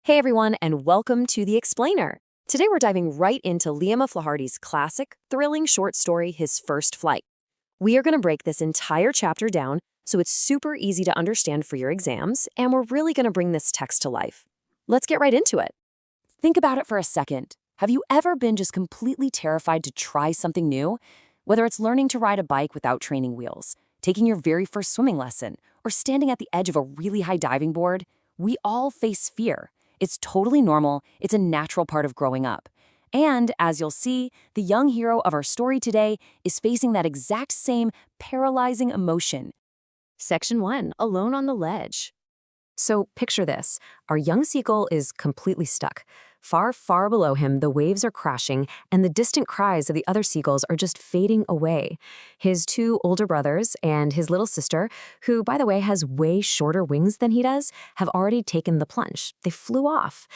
Hey everyone, and welcome to The Explainer. Today we're diving right into Liam Flaherty's classic, thrilling short story, His First Flight. We are going to break this entire chapter down so it's super easy to understand for your exams, and we're really going to bring this text to life. Let's get right into it. Think about it for a second. Have you ever been just completely terrified to try something new? Whether it's learning to ride a bike without training wheels, taking your very first swimming lesson, or standing at the edge of a really high diving board, we all face fear. It's totally normal. It's a natural part of growing up. And as you'll see, the young hero of our story today is facing that exact same paralyzing emotion. Section 1, Alone on the Ledge. So picture this. Our young seagull is completely stuck. Far, far below him, the waves are crashing, and the distant cries of the other seagulls are just fading away. His two older brothers and his little sister, who, by the way, has way shorter wings than he does, have already taken the plunge. They flew off.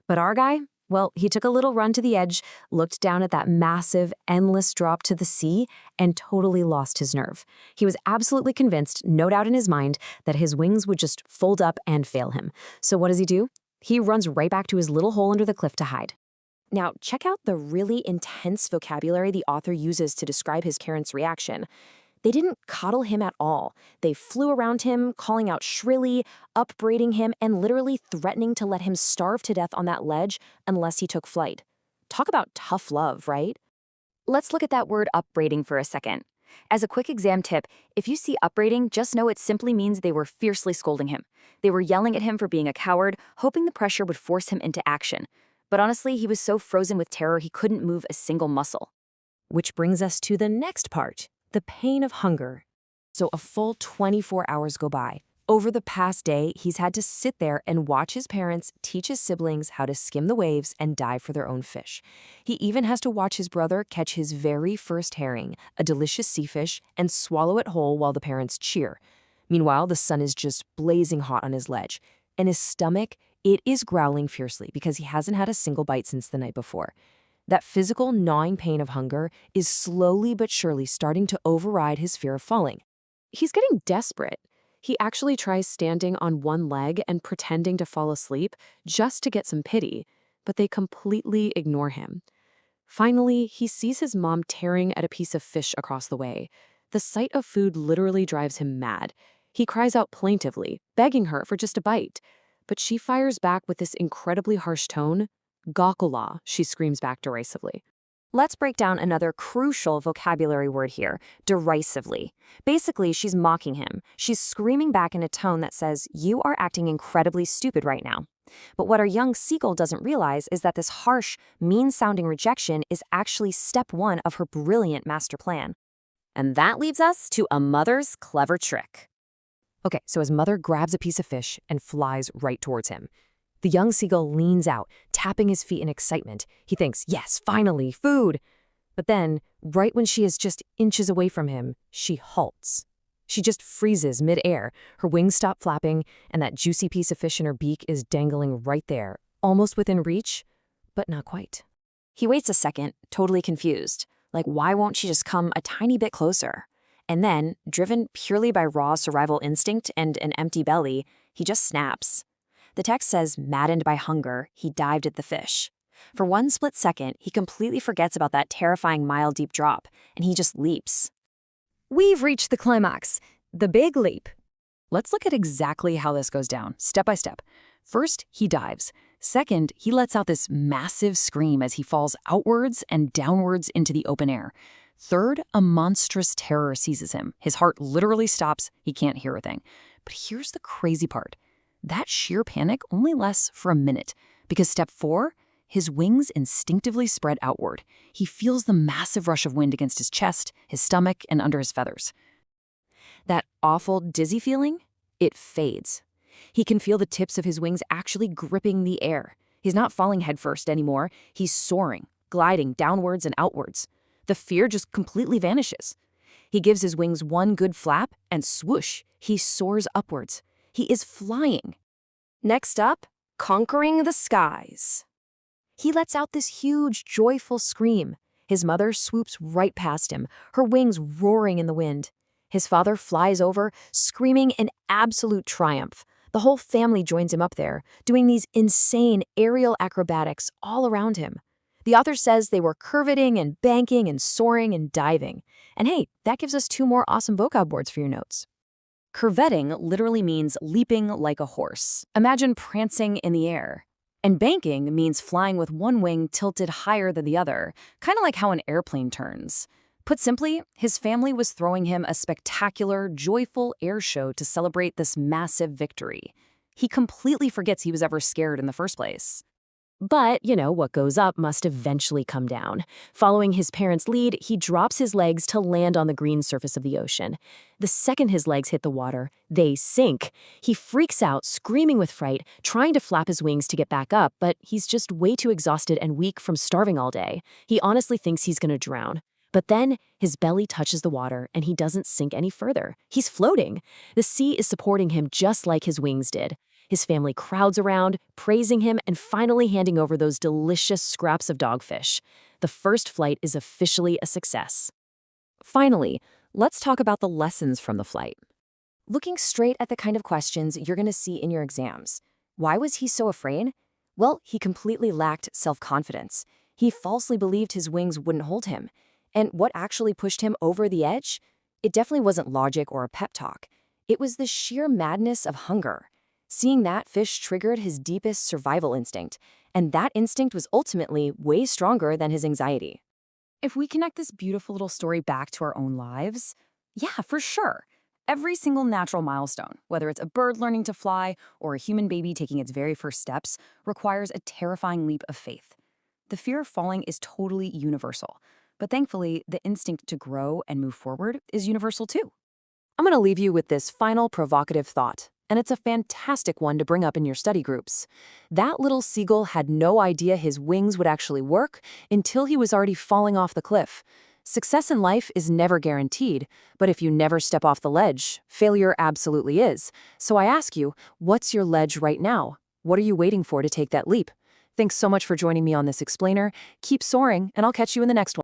But our guy, well, he took a little run to the edge, looked down at that massive, endless drop to the sea, and totally lost his nerve. He was absolutely convinced, no doubt in his mind, that his wings would just fold up and fail him. So what does he do? He runs right back to his little hole under the cliff to hide. Now, check out the really intense vocabulary the author uses to describe his parents' reaction. They didn't coddle him at all. They flew around him, calling out shrilly, upbraiding him, and literally threatening to let him starve to death on that ledge unless he took flight. Talk about tough love, right? Let's look at that word upbraiding for a second. As a quick exam tip, if you see upbraiding, just know it simply means they were fiercely scolding him. They were yelling at him for being a coward, hoping the pressure would force him into action. But honestly, he was so frozen with terror he couldn't move a single muscle. Which brings us to the next part. The pain of hunger. So a full 24 hours go by. Over the past day, he's had to sit there and watch his parents teach his siblings how to skim the waves and dive for their own fish. He even has to watch his brother catch his very first herring, a delicious sea fish, and swallow it whole while the parents cheer. Meanwhile, the sun is just blazing hot on his ledge, and his stomach, it is growling fiercely because he hasn't had a single bite since the night before. That physical, gnawing pain of hunger is slowly but surely starting to override his fear of falling. He's getting desperate. He actually tries standing on one leg and pretending to fall asleep just to get some pity, but they completely ignore him. Finally, he sees his mom tearing at a piece of fish across the way. The sight of food literally drives him mad. He cries out plaintively, begging her for just a bite. But she fires back with this incredibly harsh tone. "Gawkala," she screams back derisively. Let's break down another crucial vocabulary word here, derisively. Basically, she's mocking him. She's screaming back in a tone that says, "You are acting incredibly stupid right now." But what our young seagull doesn't realize is that this harsh, mean-sounding rejection is actually step one of her brilliant master plan. And that leads us to a mother's clever trick. Okay, so his mother grabs a piece of fish and flies right towards him. The young seagull leans out, tapping his feet in excitement. He thinks, yes, finally, food. But then, right when she is just inches away from him, she halts. She just freezes midair. Her wings stop flapping, and that juicy piece of fish in her beak is dangling right there, almost within reach, but not quite. He waits a second, totally confused. Like, why won't she just come a tiny bit closer? And then, driven purely by raw survival instinct and an empty belly, he just snaps. The text says, maddened by hunger, he dived at the fish. For one split second, he completely forgets about that terrifying mile-deep drop, and he just leaps. We've reached the climax, the big leap. Let's look at exactly how this goes down, step by step. First, he dives. Second, he lets out this massive scream as he falls outwards and downwards into the open air. Third, a monstrous terror seizes him. His heart literally stops. He can't hear a thing. But here's the crazy part. That sheer panic only lasts for a minute, because step 4, his wings instinctively spread outward. He feels the massive rush of wind against his chest, his stomach, and under his feathers. That awful dizzy feeling, it fades. He can feel the tips of his wings actually gripping the air. He's not falling headfirst anymore. He's soaring, gliding downwards and outwards. The fear just completely vanishes. He gives his wings one good flap, and swoosh, he soars upwards. He is flying. Next up, conquering the skies. He lets out this huge, joyful scream. His mother swoops right past him, her wings roaring in the wind. His father flies over, screaming in absolute triumph. The whole family joins him up there, doing these insane aerial acrobatics all around him. The author says they were curveting and banking and soaring and diving. And hey, that gives us 2 more awesome vocab words for your notes. Curveting literally means leaping like a horse. Imagine prancing in the air. And banking means flying with one wing tilted higher than the other, kind of like how an airplane turns. Put simply, his family was throwing him a spectacular, joyful air show to celebrate this massive victory. He completely forgets he was ever scared in the first place. But, what goes up must eventually come down. Following his parents' lead, he drops his legs to land on the green surface of the ocean. The second his legs hit the water, they sink. He freaks out, screaming with fright, trying to flap his wings to get back up, but he's just way too exhausted and weak from starving all day. He honestly thinks he's going to drown. But then his belly touches the water and he doesn't sink any further. He's floating. The sea is supporting him just like his wings did. His family crowds around, praising him and finally handing over those delicious scraps of dogfish. The first flight is officially a success. Finally, let's talk about the lessons from the flight. Looking straight at the kind of questions you're going to see in your exams. Why was he so afraid? Well, he completely lacked self-confidence. He falsely believed his wings wouldn't hold him. And what actually pushed him over the edge? It definitely wasn't logic or a pep talk. It was the sheer madness of hunger. Seeing that fish triggered his deepest survival instinct, and that instinct was ultimately way stronger than his anxiety. If we connect this beautiful little story back to our own lives, yeah, for sure. Every single natural milestone, whether it's a bird learning to fly or a human baby taking its very first steps, requires a terrifying leap of faith. The fear of falling is totally universal, but thankfully, the instinct to grow and move forward is universal too. I'm going to leave you with this final provocative thought. And it's a fantastic one to bring up in your study groups. That little seagull had no idea his wings would actually work until he was already falling off the cliff. Success in life is never guaranteed, but if you never step off the ledge, failure absolutely is. So I ask you, what's your ledge right now? What are you waiting for to take that leap? Thanks so much for joining me on this explainer. Keep soaring, and I'll catch you in the next one.